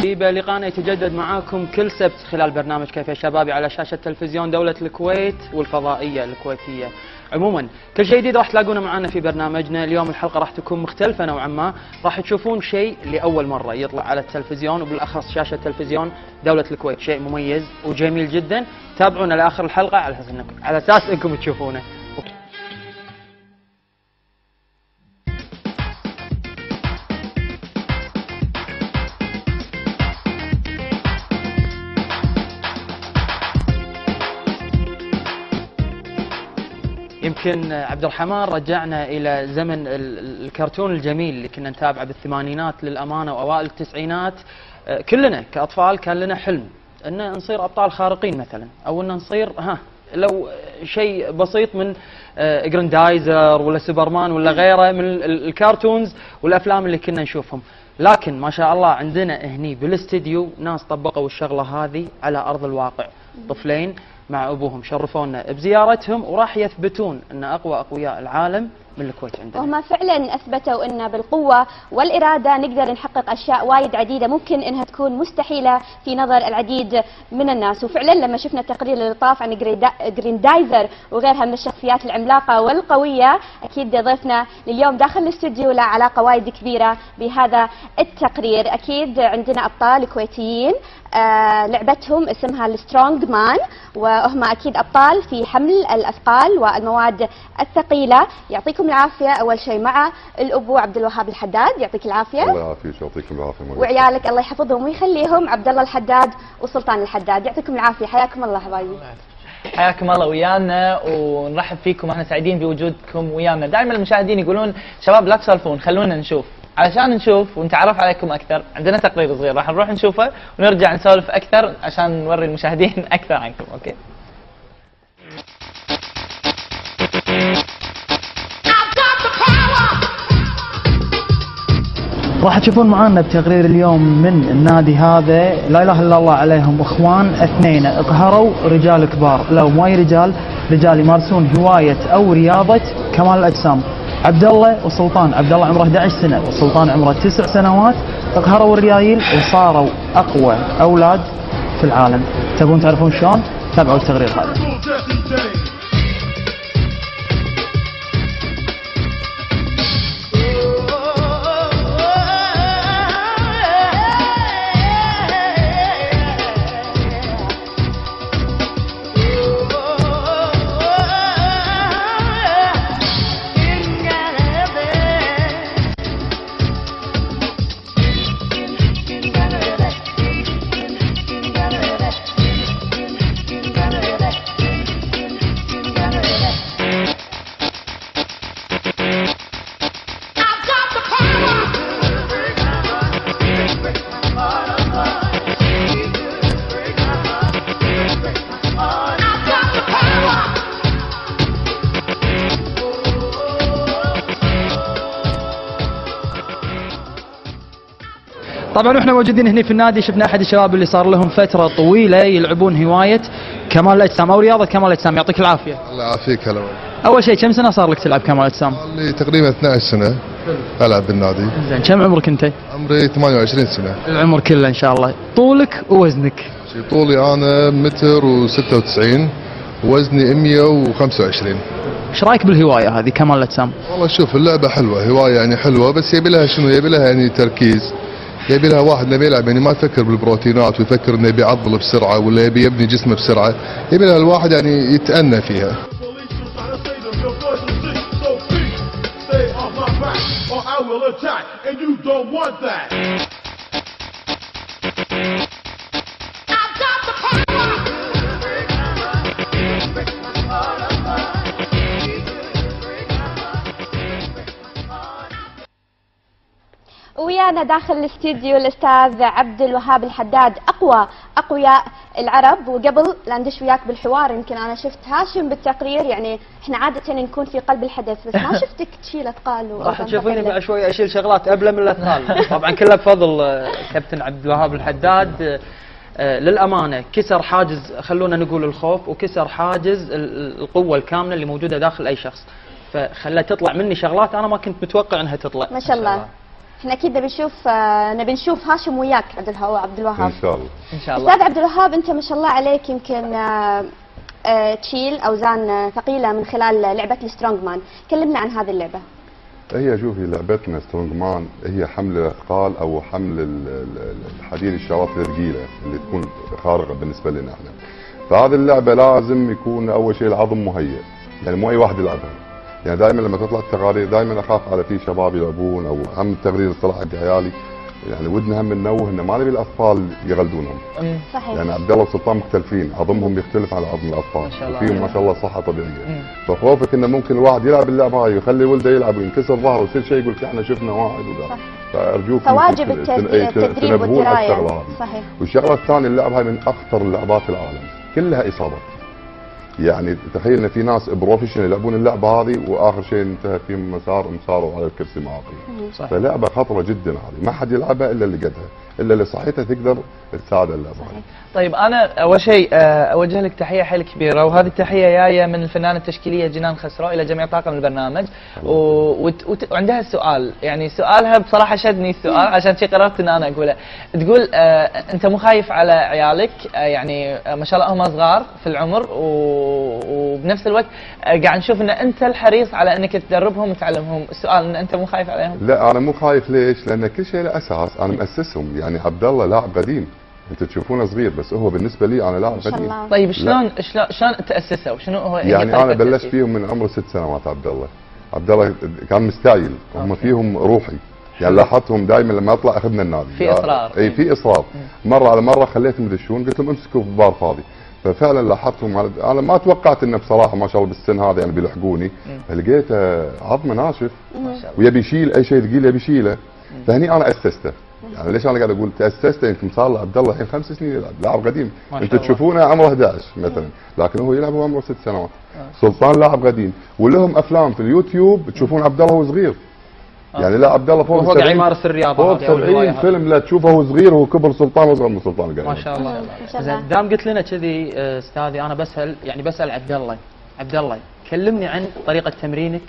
لقاءنا يتجدد معاكم كل سبت خلال برنامج كيف يا شبابي على شاشة تلفزيون دولة الكويت والفضائية الكويتية. عموما كل شيء جديد راح تلاقونه معنا في برنامجنا. اليوم الحلقة راح تكون مختلفة نوعا ما، راح تشوفون شيء لأول مرة يطلع على التلفزيون وبالأخص شاشة تلفزيون دولة الكويت، شيء مميز وجميل جدا. تابعونا لآخر الحلقة على أساس أنكم تشوفونه. يمكن عبد الرحمن رجعنا إلى زمن الكرتون الجميل اللي كنا نتابعه بالثمانينات للأمانة وأوائل التسعينات. كلنا كأطفال كان لنا حلم أن نصير أبطال خارقين مثلا، أو أن نصير لو شيء بسيط من جراندايزر ولا سوبرمان ولا غيره من الكرتونز والأفلام اللي كنا نشوفهم. لكن ما شاء الله عندنا هني بالاستديو ناس طبقوا الشغلة هذه على أرض الواقع، طفلين مع أبوهم شرفونا بزيارتهم وراح يثبتون أن أقوى أقوياء العالم من الكويت عندنا. وهم فعلا أثبتوا أن بالقوة والإرادة نقدر نحقق أشياء وايد عديدة ممكن أنها تكون مستحيلة في نظر العديد من الناس. وفعلا لما شفنا التقرير اللي طاف عن جريندايزر وغيرها من الشخصيات العملاقة والقوية، أكيد ضيفنا لليوم داخل الاستوديو له علاقة وايد كبيرة بهذا التقرير. أكيد عندنا أبطال كويتيين لعبتهم اسمها السترونج مان، وهم أكيد أبطال في حمل الأثقال والمواد الثقيلة. يعطيكم العافية أول شيء مع الأبو عبد الوهاب الحداد، يعطيك العافية. الله يعافيك ويعطيكم العافية. وعيالك الله يحفظهم ويخليهم، عبد الله الحداد وسلطان الحداد، يعطيكم العافية. حياكم الله حبايبي. حياكم الله ويانا ونرحب فيكم واحنا سعيدين بوجودكم ويانا. دائما المشاهدين يقولون شباب لا تسولفون خلونا نشوف. علشان نشوف ونتعرف عليكم اكثر عندنا تقرير صغير راح نروح نشوفه ونرجع نسولف اكثر عشان نوري المشاهدين اكثر عنكم. اوكي. راح تشوفون معانا بتقرير اليوم من النادي هذا لا اله الا الله عليهم، اخوان اثنين اقهروا رجال كبار، لو ماي رجال يمارسون هوايه او رياضه كمال الاجسام. عبد الله وسلطان، عبد الله عمره 11 سنه وسلطان عمره 9 سنوات، اقهروا الريايل وصاروا اقوى اولاد في العالم. تبون تعرفون شلون؟ تابعوا التقرير هذا. طبعا واحنا موجودين هنا في النادي شفنا احد الشباب اللي صار لهم فتره طويله يلعبون هوايه كمال الاجسام او رياضه كمال الاجسام. يعطيك العافيه. الله يعافيك. هلا. اول شيء كم سنه صار لك تلعب كمال الاجسام؟ صار لي تقريبا 12 سنه العب بالنادي. زين كم عمرك انت؟ عمري 28 سنه. العمر كله ان شاء الله. طولك ووزنك؟ طولي انا متر و96 وزني 125. ايش رايك بالهوايه هذه كمال الاجسام؟ والله شوف اللعبه حلوه، هوايه يعني حلوه، بس يبي لها شنو؟ يبي لها يعني تركيز، يبي لها واحد اللي بيلعب يعني ما يفكر بالبروتينات ويفكر انه يبي يعضل بسرعه ولا يبي يبني جسمه بسرعه، يبي لها الواحد يعني يتأنى فيها. ويانا داخل الاستديو الاستاذ عبد الوهاب الحداد، اقوياء العرب. وقبل لا ندش وياك بالحوار يمكن انا شفت هاشم بالتقرير، يعني احنا عاده نكون في قلب الحدث بس ما شفتك تشيل اثقال. راح تشوفيني بعد شوي اشيل شغلات ابله من الاثقال. طبعا كله بفضل كابتن عبد الوهاب الحداد. للامانه كسر حاجز خلونا نقول الخوف، وكسر حاجز القوه الكامله اللي موجوده داخل اي شخص، فخلت تطلع مني شغلات انا ما كنت متوقع انها تطلع. ما شاء الله. احنا اكيد نبي نشوف هاشم وياك عبد الوهاب. ان شاء الله. ان شاء الله. استاذ عبد الوهاب، انت ما شاء الله عليك يمكن تشيل اوزان ثقيله من خلال لعبه السترونج مان، كلمنا عن هذه اللعبه. هي شوفي لعبتنا سترونج مان هي حمل الاثقال او حمل الحديد، الشغلات الثقيله اللي تكون خارقه بالنسبه لنا احنا. فهذه اللعبه لازم يكون اول شيء العظم مهيئ، يعني مو اي واحد يلعبها. يعني دائما لما تطلع التقارير دائما اخاف على في شباب يلعبون، او هم التقرير الصراحه حق عيالي يعني ودنا هم ننوه انه ما نبي الاطفال يغلدونهم. صحيح. يعني عبد الله وسلطان مختلفين، عظمهم يختلف عن عظم الاطفال، ما شاء الله. وفيهم ما شاء الله صحه طبيعيه. فخوفك انه ممكن الواحد يلعب اللعبه هاي ويخلي ولده يلعب وينكسر ظهره ويصير شيء يقول لك احنا شفنا واحد وذا. فارجوك فواجب التدريب والدرايه. صحيح. والشغله الثانيه اللعبه هاي من اخطر اللعبات العالم، كلها اصابه. يعني تخيل ان في ناس بروفيشنال يلعبون اللعبه هذه واخر شيء انتهى فيهم مسار انصاروا على الكرسي معاقين. فلعبه خطره جدا هذه، ما حد يلعبها الا اللي قدها، الا اللي صحتها تقدر تساعد اللعبه هذه. طيب انا اول شيء اوجه لك تحيه حيل كبيره، وهذه التحيه جايه من الفنانه التشكيليه جنان خسرو الى جميع طاقم البرنامج. وعندها سؤال، يعني سؤالها بصراحه شدني السؤال عشان شي قررت ان انا اقوله. تقول انت مو خايف على عيالك، يعني ما شاء الله هم صغار في العمر، وبنفس الوقت قاعد نشوف ان انت الحريص على انك تدربهم وتعلمهم. السؤال ان انت مو خايف عليهم؟ لا انا مو خايف. ليش؟ لان كل شيء له اساس، انا مؤسسهم. يعني عبد الله لاعب قديم، انت تشوفونه صغير بس هو بالنسبه لي انا لاعب قديم. طيب شلون تاسسه وشنو هو؟ يعني انا بلشت فيهم من عمر 6 سنوات. عبد الله كان مستعجل، هم فيهم روحي. يعني لاحظتهم دائما لما اطلع اخذنا النادي في اصرار. اي في اصرار. مره على مره خليتهم يدشون، قلت لهم امسكوا في بار فاضي. ففعلا لاحظتهم انا ما توقعت انه بصراحه ما شاء الله بالسن هذا يعني بيلحقوني. لقيت عظمه ناشف ويبي يشيل اي شيء ثقيل يبي يشيله. فهني انا اسسته. يعني ليش انا قاعد اقول تاسسته؟ يمكن صار له عبد الله الحين 5 سنين يلعب، لاعب قديم. انت تشوفونه عمره 11 مثلا، لكن هو يلعب وعمره 6 سنوات. سلطان لاعب قديم، ولهم افلام في اليوتيوب تشوفون عبد الله وهو صغير. يعني لا عبد الله فوق 70، قاعد يمارس الرياضه، فوق 70 فيلم لا تشوفه وهو صغير وهو كبر سلطان واصغر من سلطان قاعد. ما شاء الله. زين دام قلت لنا كذي استاذي، انا بسال عبد الله كلمني عن طريقه تمرينك،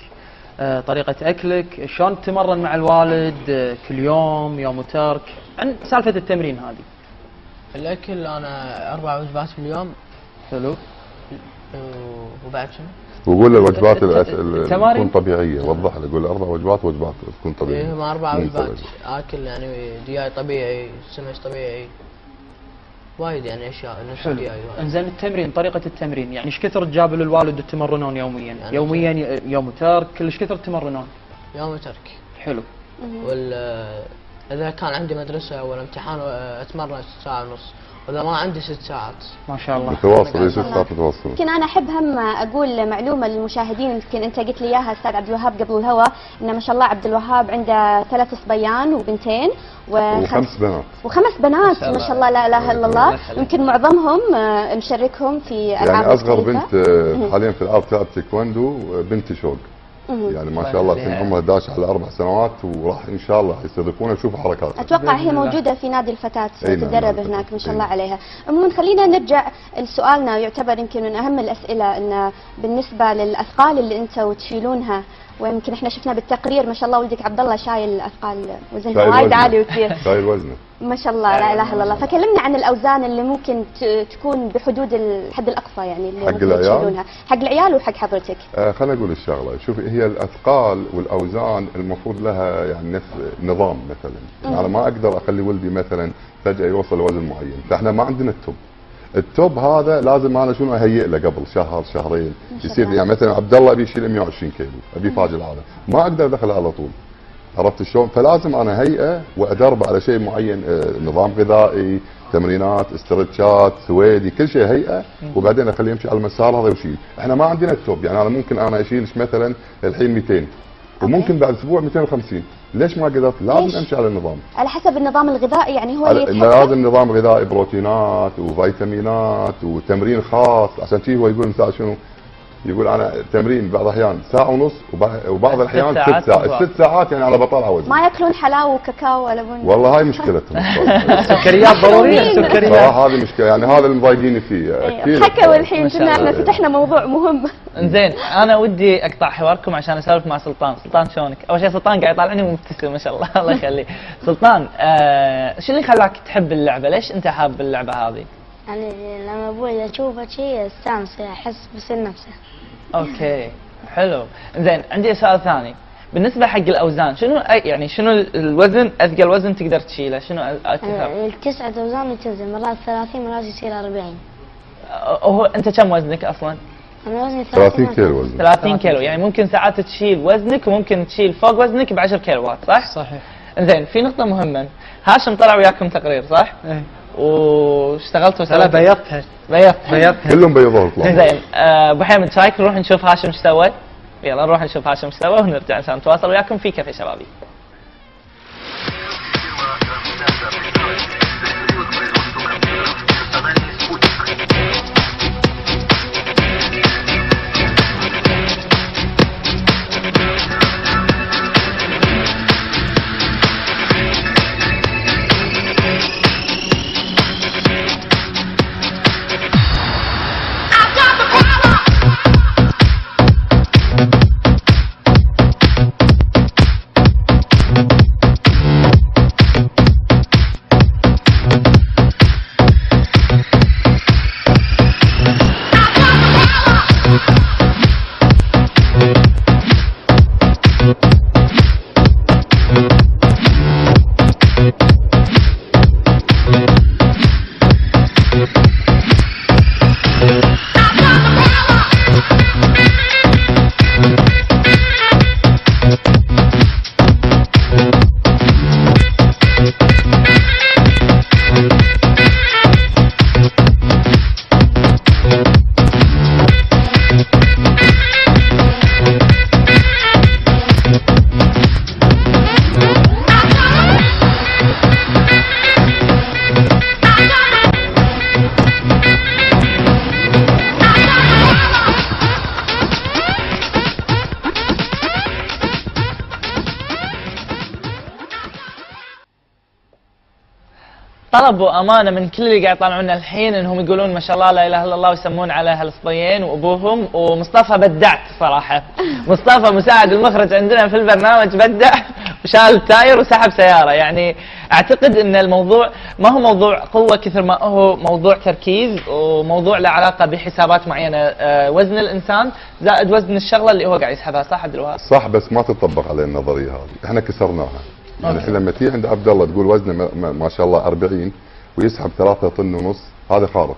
طريقه اكلك، شلون تتمرن مع الوالد كل يوم وترك، عن سالفه التمرين هذه. الاكل انا 4 وجبات في اليوم. حلو. وبعد شنو؟ وقول له الوجبات تكون طبيعيه، وضح له قول 4 وجبات تكون طبيعيه. ايه هم 4 وجبات، اكل يعني دياي طبيعي، سمك طبيعي، وايد يعني اشياء نفس الدياي. انزين التمرين، طريقه التمرين يعني ايش كثر تجابوا للوالد تمرنون يوميا؟ يعني يوميا يوم ترك، كلش كثر تمرنون؟ يوم ترك. حلو. اذا كان عندي مدرسه ولا امتحان اتمرن 1.5 ساعة، واذا ما عندي 6 ساعات. ما شاء الله. متواصل 6 ساعات متواصل. يمكن انا احب هم اقول معلومه للمشاهدين، يمكن انت قلت لي اياها استاذ عبد الوهاب قبل الهواء، ان ما شاء الله عبد الوهاب عنده 3 صبيان وبنتين وخمس بنات. و5 بنات ما شاء الله، لا اله الا الله. يمكن معظمهم مشاركهم في العاب يعني اصغر بنت حاليا في العاب تلعب تايكوندو، بنتي شوق. يعني ما شاء الله الحين عمرها 11 على 4 سنوات، وراح ان شاء الله يستضيفونها يشوفوا حركاتها. اتوقع هي موجوده في نادي الفتاه تتدرب هناك ما شاء الله عليها. عموما خلينا نرجع لسؤالنا، يعتبر يمكن من اهم الاسئله، ان بالنسبه للاثقال اللي انتم تشيلونها، ويمكن احنا شفنا بالتقرير ما شاء الله ولدك عبد الله شايل اثقال وزنها وايد عالي وكثير. شايل وزنه ما شاء الله، لا اله الا الله. فكلمنا عن الاوزان اللي ممكن تكون بحدود الحد الاقصى، يعني اللي حق ممكن تشيلونها حق العيال وحق حضرتك. خليني اقول الشغله، شوفي هي الاثقال والاوزان المفروض لها يعني نظام. مثلا يعني انا ما اقدر اخلي ولدي مثلا فجاه يوصل لوزن معين، فاحنا ما عندنا التوب هذا لازم انا شنو اهيئ له قبل شهر شهرين يصير. يعني مثلا عبد الله ابي يشيل 120 كيلو، ابي فاجئ العاده، ما اقدر ادخله على طول. عرفت شلون؟ فلازم انا هيئه وادربه على شيء معين، نظام غذائي، تمرينات، استرتشات، سويدي، كل شيء هيئه، وبعدين اخليه يمشي على المسار هذا ويشيل. احنا ما عندنا التوب، يعني انا ممكن اشيل مثلا الحين 200 وممكن بعد اسبوع 250. ليش ما قدرت؟ لازم امشي على النظام، على حسب النظام الغذائي. يعني هو اللي يتحكم. لازم نظام غذائي، بروتينات وفيتامينات وتمرين خاص. عشان شيء هو يقول مساء شنو؟ يقول انا تمرين بعض الاحيان 1.5 ساعة وبعض الاحيان 6 ساعات. 6 ساعات يعني على بطال عوز. ما ياكلون حلاوه وكاكاو ولا بن. والله هاي مشكلتهم. سكريات ضروريه، سكريات. هذه مشكله، يعني هذا اللي مضايقيني فيه. حكوا الحين كنا احنا فتحنا موضوع مهم. انزين انا ودي اقطع حواركم عشان اسولف مع سلطان. سلطان شلونك؟ اول شيء سلطان قاعد يطالعني ومبتسم ما شاء الله الله يخليه. سلطان شو اللي خلاك تحب اللعبه؟ ليش انت حاب اللعبه هذه؟ يعني لما ابوي اشوفه شيء استانس احس بسن نفسه. اوكي حلو. زين عندي سؤال ثاني بالنسبه حق الاوزان، شنو الوزن اثقل وزن تقدر تشيله؟ شنو اكثر؟ التسعة اوزان تنزل مرات 30 مرات يصير 40. هو انت كم وزنك اصلا؟ انا وزني 30 كيلو وزن. 30 كيلو، يعني ممكن ساعات تشيل وزنك وممكن تشيل فوق وزنك ب 10 كيلوات صح؟ صحيح. زين في نقطه مهمه، هاشم طلع وياكم تقرير صح؟ ايه واشتغلتوا لا بيضتها بيضتها كلهم بيضوا طلعوا. زين ابو حمد شايك نروح نشوف هاشم ايش سوى؟ يلا نروح نشوف هاشم ايش سوى ونرجع عشان نتواصل وياكم في كافيه شبابي. طلبوا امانه من كل اللي قاعد يطالعونا الحين انهم يقولون ما شاء الله لا اله الا الله ويسمون على هالصبيين وابوهم. ومصطفى بدعت صراحه، مصطفى مساعد المخرج عندنا في البرنامج بدع وشال التاير وسحب سياره. يعني اعتقد ان الموضوع ما هو موضوع قوه كثر ما هو موضوع تركيز وموضوع له علاقه بحسابات معينه، وزن الانسان زائد وزن الشغله اللي هو قاعد يسحبها. صح عبد الوهاب؟ صح بس ما تطبق عليه النظريه هذه، احنا كسرناها. يعني الحين لما تيجي عند عبد الله تقول وزنه ما شاء الله 40 ويسحب 3 طن ونص، هذا خارق.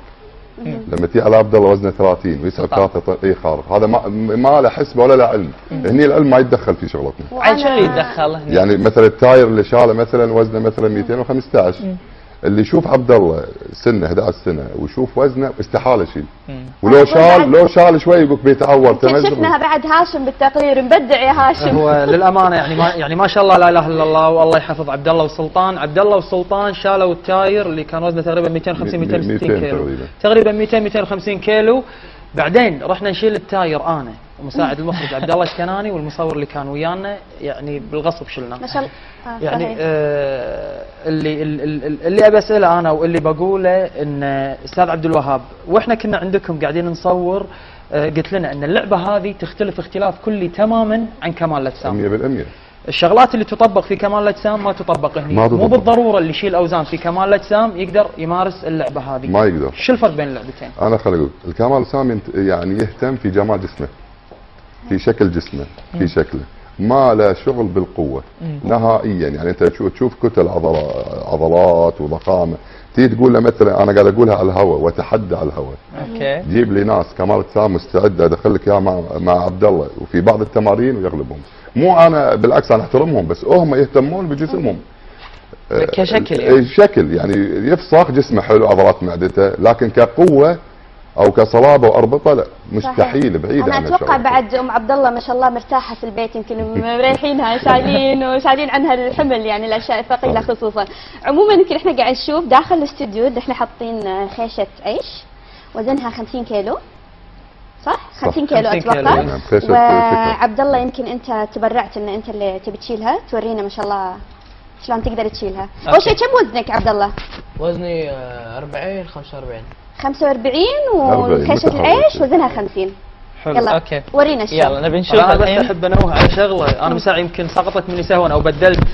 لما تيجي على عبد الله وزنه 30 ويسحب 3 طن، اي خارق. هذا ما له حسبه ولا له علم. هني العلم ما يتدخل في شغلتنا. عاد شو اللي يتدخل هنا؟ يعني مثلا التاير اللي شاله مثلا وزنه مثلا 215، اللي يشوف عبد الله سنه 11 سنه ويشوف وزنه استحاله يشيل. ولو شال شوي يقول بيتعور. شفناها بعد هاشم بالتقرير مبدع يا هاشم. هو للامانه يعني ما شاء الله لا اله الا الله والله يحفظ عبد الله وسلطان. عبد الله وسلطان شالوا التاير اللي كان وزنه تقريبا 250 260 كيلو تقريبا 200 250 كيلو. بعدين رحنا نشيل التاير انا ومساعد المخرج عبد الله الشكناني والمصور اللي كان ويانا، يعني بالغصب شلناه. ما شاء الله. يعني اللي ابي اساله انا واللي بقوله ان استاذ عبد الوهاب واحنا كنا عندكم قاعدين نصور قلت لنا ان اللعبه هذه تختلف اختلاف كلي تماما عن كمال الاجسام. 100%. الشغلات اللي تطبق في كمال الاجسام ما تطبق هنا. مو بالضروره اللي يشيل اوزان في كمال الاجسام يقدر يمارس اللعبه هذه. ما يقدر. شو الفرق بين اللعبتين؟ انا خليني اقول الكمال الاجسام يعني يهتم في جمال جسمه، في شكل جسمه، في شكله، ما له شغل بالقوه نهائيا. يعني انت تشوف كتل عضلات وضخامه، تيجي تقول له مثلا انا قاعد اقولها على الهواء واتحدى على الهواء. اوكي. جيب لي ناس كمال اجسام مستعد ادخل لك اياه مع عبد الله وفي بعض التمارين ويغلبهم. مو انا بالعكس انا احترمهم بس هم يهتمون بجسمهم كشكل يعني. شكل يعني يفصخ جسمه حلو عضلات معدته، لكن كقوه او كصلابه واربطه لا مستحيل بعيد انا عن اتوقع بعد ام عبد الله ما شاء الله مرتاحه في البيت، يمكن مريحينها شايلين عنها الحمل يعني الاشياء الثقيله خصوصا. عموما يمكن احنا قاعد نشوف داخل الاستوديو احنا حاطين خيشه عيش وزنها 50 كيلو صح؟ 50 كيلو اتوقع. وعبد الله يمكن انت تبرعت ان انت اللي تبي تشيلها، تورينا ما شاء الله شلون تقدر تشيلها. اول شيء كم وزنك عبد الله؟ وزني 40 45. 45 وخيشه العيش وزنها 50. حلو. يلا اوكي ورينا الشغل. يلا نبي نشوف انا بس الحين. احب انوه على شغله، انا مساء يمكن سقطت مني سهوا او بدلت